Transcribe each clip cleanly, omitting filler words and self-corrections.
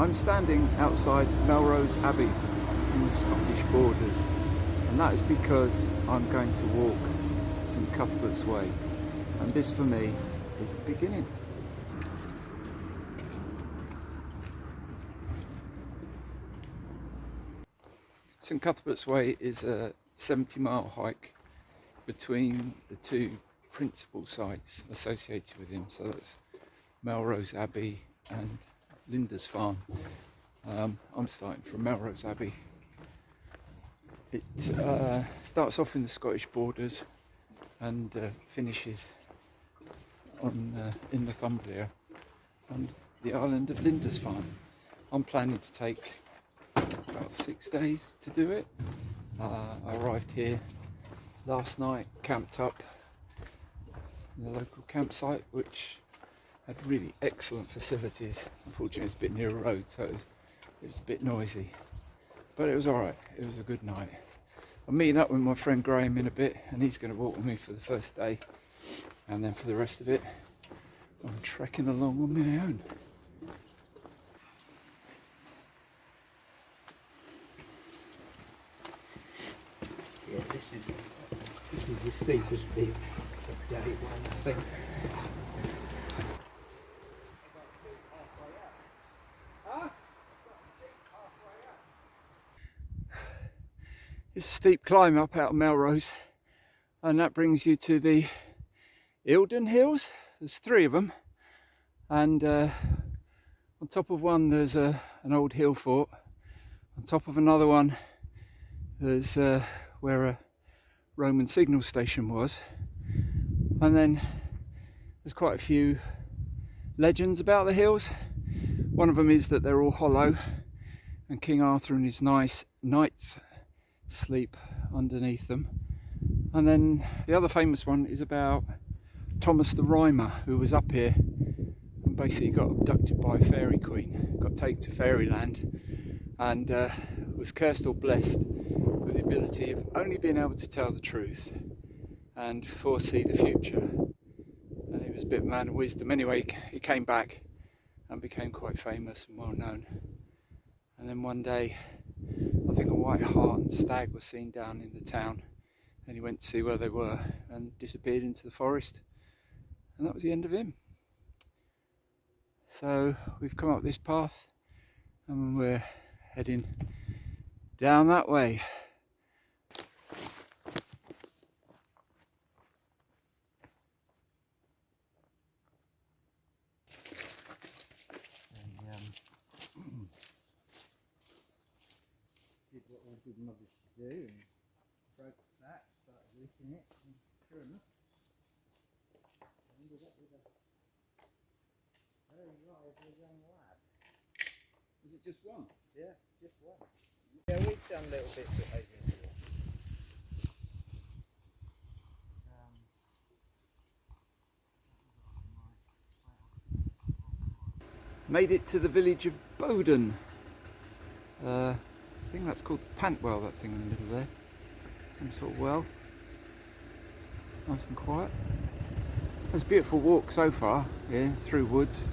I'm standing outside Melrose Abbey in the Scottish borders, and that is because I'm going to walk St Cuthbert's Way, and this for me is the beginning. St Cuthbert's Way is a 70-mile hike between the two principal sites associated with him, so that's Melrose Abbey and Lillards Farm. I'm starting from Melrose Abbey. It starts off in the Scottish borders and finishes in Northumbria and the island of Lillards Farm. I'm planning to take about 6 days to do it. I arrived here last night, camped up in the local campsite, which had really excellent facilities. Unfortunately, it was a bit near a road, so it was a bit noisy, but it was all right. It was a good night. I'm meeting up with my friend Graham in a bit, and he's going to walk with me for the first day, and then for the rest of it, I'm trekking along on my own. Yeah, this is the steepest bit of day one, I think. It's a steep climb up out of Melrose, and that brings you to the Bowden Hills. There's 3 of them, and on top of one there's an old hill fort. On top of another one there's where a Roman signal station was, and then there's quite a few legends about the hills. One of them is that they're all hollow and King Arthur and his knights sleep underneath them. And then the other famous one is about Thomas the Rhymer, who was up here and basically got abducted by a fairy queen, got taken to fairyland, and was cursed or blessed with the ability of only being able to tell the truth and foresee the future. And he was a bit of a man of wisdom. Anyway, he came back and became quite famous and well known. And then one day, I think a white hart and stag were seen down in the town, and he went to see where they were and disappeared into the forest, and that was the end of him. So we've come up this path and we're heading down that way. Did what all good mothers do and broke the sack, started licking it, and sure enough, I ended up with a very lively young lad. Was it just one? Yeah, just one. Yeah, we've done little bits of Adrian Hill. Made it to the village of Bowden. I think that's called the Pantwell, that thing in the middle there. Some sort of well. Nice and quiet. It's a beautiful walk so far, yeah, through woods.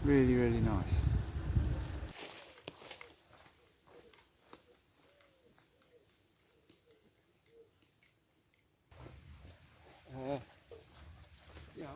Really, really nice. Yeah,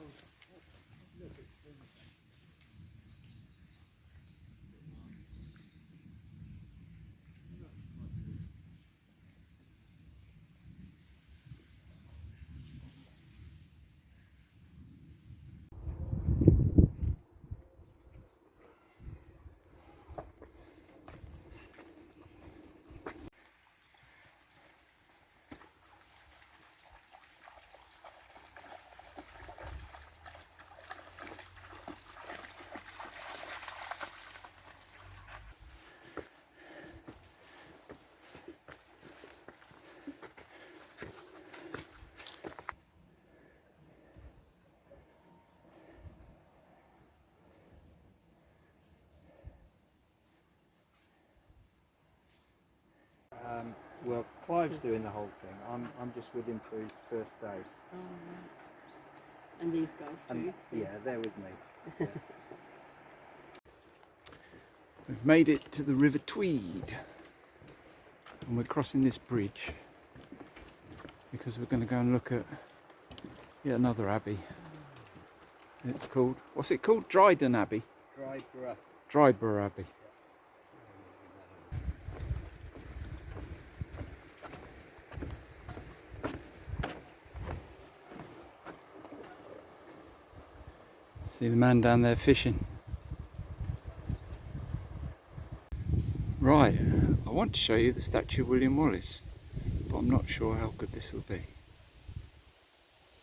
Well, Clive's doing the whole thing. I'm just with him for his first day. Oh, right. And these guys too? And, yeah, they're with me. Yeah. We've made it to the River Tweed and we're crossing this bridge because we're going to go and look at yet another abbey. It's called, what's it called? Dryden Abbey? Dryden Abbey. See the man down there fishing. Right, I want to show you the statue of William Wallace, but I'm not sure how good this will be.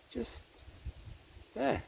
Just there.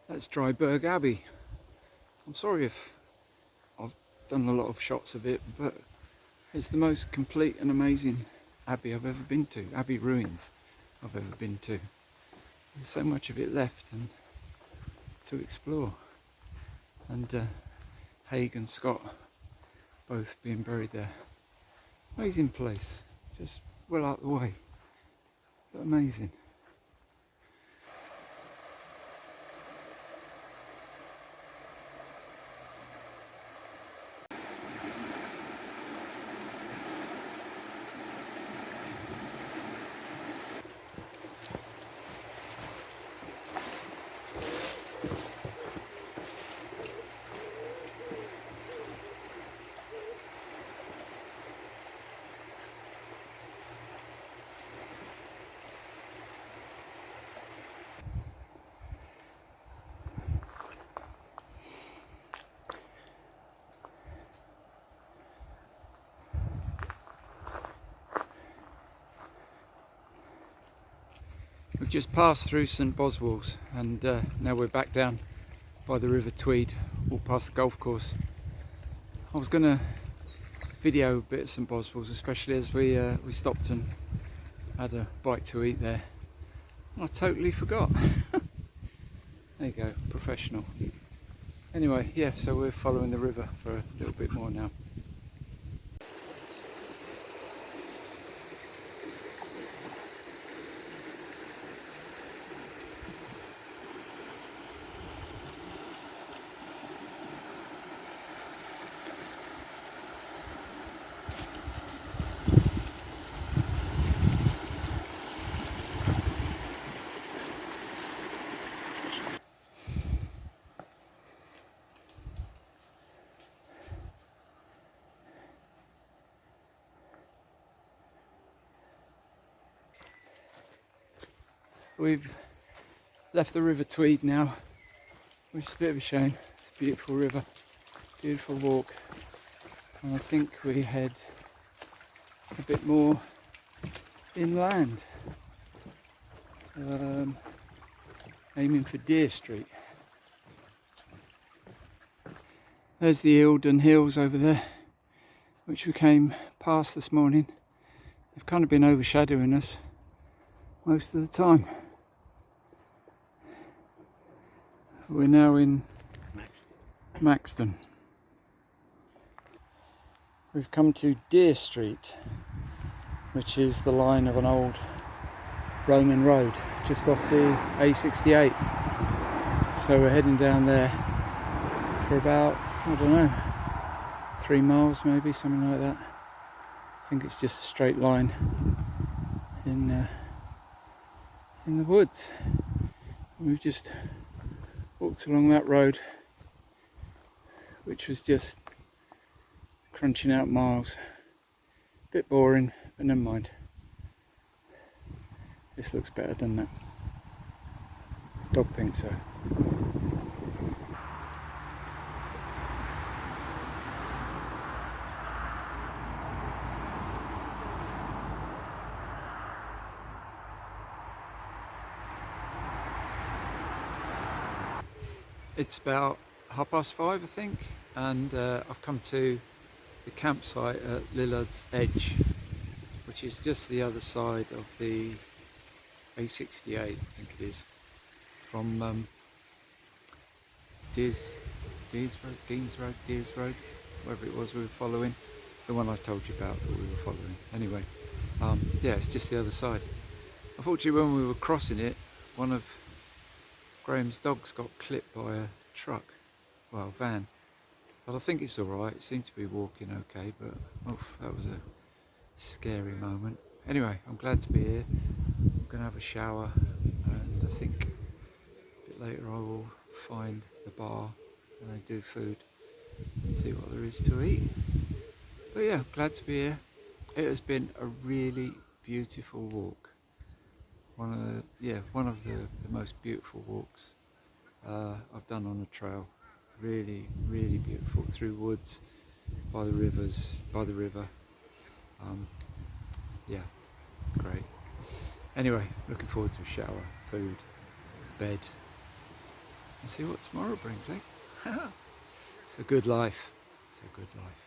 That's Dryden Abbey. I'm sorry if I've done a lot of shots of it, but it's the most complete and amazing abbey I've ever been to. Abbey Ruins I've ever been to. There's so much of it left and to explore. And Haig and Scott both being buried there. Amazing place. Just well out of the way. But amazing. We've just passed through St Boswell's and now we're back down by the River Tweed, all past the golf course. I was going to video a bit of St Boswell's, especially as we stopped and had a bite to eat there. I totally forgot. There you go, professional. Anyway, yeah, so we're following the river for a little bit more now. We've left the River Tweed now, which is a bit of a shame. It's a beautiful river, beautiful walk, and I think we head a bit more inland, aiming for Deer Street. There's the Eildon Hills over there, which we came past this morning. They've kind of been overshadowing us most of the time. We're now in Maxton. We've come to Deer Street, which is the line of an old Roman road just off the A68. So we're heading down there for about, I don't know, 3 miles maybe, something like that. I think it's just a straight line in the woods. We've just walked along that road, which was just crunching out miles. Bit boring, but never mind. This looks better, doesn't it? Dog thinks so. It's about 5:30, I think, and I've come to the campsite at Lillards Edge, which is just the other side of the A68, I think it is, from Deers Road, wherever it was we were following, the one I told you about that we were following. Anyway, yeah, it's just the other side. Unfortunately, when we were crossing it, one of Graham's dogs got clipped by a truck, well, a van. But I think it's alright, it seemed to be walking okay, but oof, that was a scary moment. Anyway, I'm glad to be here. I'm going to have a shower, and I think a bit later I will find the bar and they do food and see what there is to eat. But yeah, glad to be here. It has been a really beautiful walk. One of the most beautiful walks I've done on a trail. Really, really beautiful, through woods, by the river. Yeah, great. Anyway, looking forward to a shower, food, bed, and see what tomorrow brings, eh? It's a good life. It's a good life.